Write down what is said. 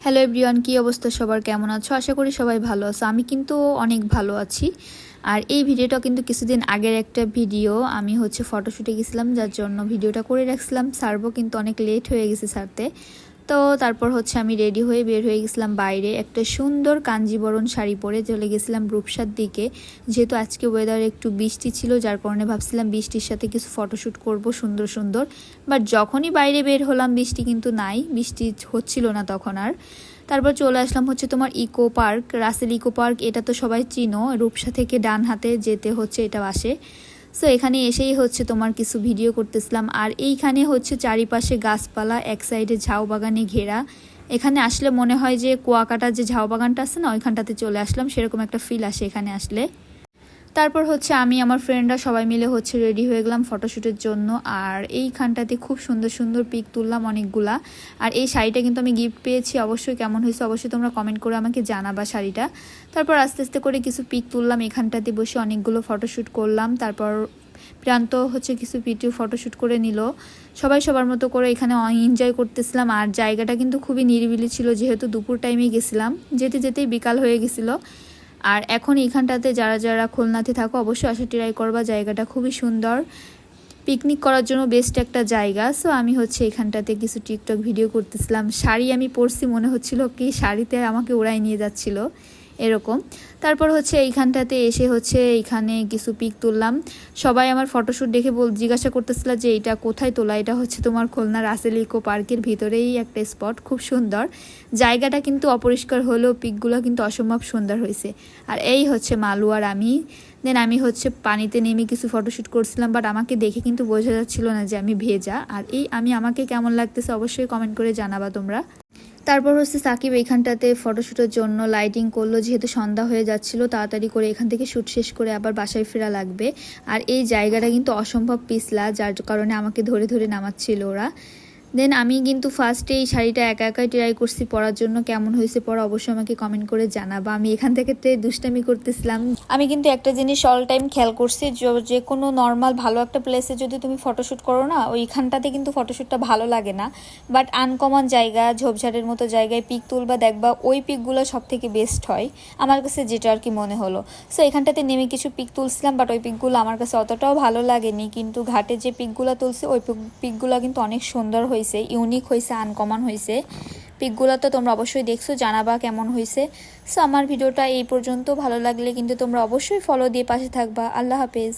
Hello everyone, কি অবস্থা সবার, কেমন আছো? আশা করি সবাই ভালো আছো। আমি কিন্তু অনেক ভালো আছি। আর এই ভিডিওটা কিন্তু কিছুদিন আগের একটা ভিডিও। আমি ফটোশুটে গেছিলাম, যার জন্য ভিডিওটা করে রাখছিলাম, ছাড়বো কিন্তু অনেক লেট হয়ে গেছে ছাড়তে। তো তারপর আমি রেডি হয়ে বের হয়ে গেছিলাম বাইরে। একটা সুন্দর কাঞ্জিবরণ শাড়ি পরে চলে গেছিলাম রূপসার দিকে। যেহেতু আজকে ওয়েদার একটু বৃষ্টি ছিল, যার কারণে ভাবছিলাম বৃষ্টির সাথে কিছু ফটোশ্যুট করব সুন্দর সুন্দর। বাট যখনই বাইরে বের হলাম বৃষ্টি কিন্তু নাই, বৃষ্টি হচ্ছিল না তখন আর। তারপর চলে আসলাম তোমার eco park, Russell eco park. এটা তো সবাই চিনো, রূপসা থেকে ডান হাতে যেতে এটা আসে। সো এখানে এসেই তোমার কিছু ভিডিও করতেছিলাম। আর এইখানে চারিপাশে গাছপালা, এক সাইডে ঝাউ বাগানে ঘেরা। এখানে আসলে মনে হয় যে কুয়াকাটার যে ঝাউ বাগানটা আছে না, ওইখানটাতে চলে আসলাম, সেরকম একটা ফিল আসে এখানে আসলে। তারপর আমি আমার ফ্রেন্ডরা সবাই মিলে রেডি হয়ে গেলাম ফটোশ্যুটের জন্য। আর এইখানটাতে খুব সুন্দর সুন্দর পিক তুললাম অনেকগুলা। আর এই শাড়িটা কিন্তু আমি গিফট পেয়েছি, অবশ্যই কেমন হয়েছে অবশ্যই তোমরা কমেন্ট করে আমাকে জানাবা শাড়িটা। তারপর আস্তে আস্তে করে কিছু পিক তুললাম, এখানটাতে বসে অনেকগুলো ফটোশ্যুট করলাম। তারপর প্রান্ত কিছু ভিডিও ফটোশ্যুট করে নিল। সবাই সবার মতো করে এখানে এনজয় করতেছিলাম। আর জায়গাটা কিন্তু খুবই নিরিবিলি ছিল, যেহেতু দুপুর টাইমেই গেছিলাম, যেতে যেতেই বিকাল হয়ে গেছিলো। আর এখন এইখানটাতে যারা যারা খুলনাতে থাকো অবশ্যই আসে, ট্রাই করবা, জায়গাটা খুবই সুন্দর, পিকনিক করার জন্য বেস্ট একটা জায়গা। সো আমি এখানটাতে কিছু টিকটক ভিডিও করতেছিলাম। শাড়ি আমি পরছি, মনে হচ্ছিল কি শাড়িতে আমাকে ওড়াই নিয়ে যাচ্ছিল এরকম। তারপর এইখানটাতে এসে এইখানে কিছু পিক তুললাম। সবাই আমার ফটোশ্যুট দেখে জিজ্ঞাসা করতেছিল যে এটা কোথায় তোলা। এটা তোমার খুলনা রাসেল ইকো পার্কের ভিতরেই একটা স্পট, খুব সুন্দর জায়গাটা, কিন্তু অপরিষ্কার হলেও পিকগুলো কিন্তু অসম্ভব সুন্দর হয়েছে। আর এই মালু আর আমি। দেন আমি পানিতে নেমে কিছু ফটোশ্যুট করছিলাম, বাট আমাকে দেখে কিন্তু বোঝা যাচ্ছিল না যে আমি ভেজা। আর আমাকে কেমন লাগতেছে অবশ্যই কমেন্ট করে জানাবা তোমরা। তারপর সাকিব এইখানটাতে ফটোশ্যুটের জন্য লাইটিং করলো, যেহেতু সন্ধ্যা হয়ে যাচ্ছিল, তাড়াতাড়ি করে এখান থেকে শ্যুট শেষ করে আবার বাসায় ফেরা লাগবে। আর এই জায়গাটা কিন্তু অসম্ভব পিছলা, যার কারণে আমাকে ধরে ধরে নামাচ্ছিল ওরা। দেন আমি কিন্তু ফার্স্টে এই শাড়িটা একা একাই ট্রাই করছি পরার জন্য, কেমন হয়েছে পরা অবশ্যই আমাকে কমেন্ট করে জানাবা। আমি এখান থেকে দুষ্টামি করতেছিলাম। আমি কিন্তু একটা জিনিস অল টাইম খেয়াল করছি, যে কোনো নর্মাল ভালো একটা প্লেসে যদি তুমি ফটোশ্যুট করো না, ওইখানটাতে কিন্তু ফটোশ্যুটটা ভালো লাগে না। বাট আনকমন জায়গা, ঝোপঝাড়ের মতো জায়গায় পিক তুলবা, দেখবা ওই পিকগুলো সব থেকে বেস্ট হয় আমার কাছে, যেটা আর কি মনে হলো। সো এখানটাতে নেমে কিছু পিক তুলছিলাম, বাট ওই পিকগুলো আমার কাছে অতটাও ভালো লাগেনি। কিন্তু ঘাটে যে পিকগুলো তুলছি ওই পিকগুলো কিন্তু অনেক সুন্দর হয়েছে, ইউনিক হয়েছে, আনকমন হয়েছে। পিকগুলো তো তোমরা অবশ্যই দেখছো, জানাবা কেমন হয়েছে। সো আমার ভিডিওটা এই পর্যন্ত, ভালো লাগলে কিন্তু তোমরা অবশ্যই ফলো দিয়ে পাশে থাকবা। আল্লাহ হাফেজ।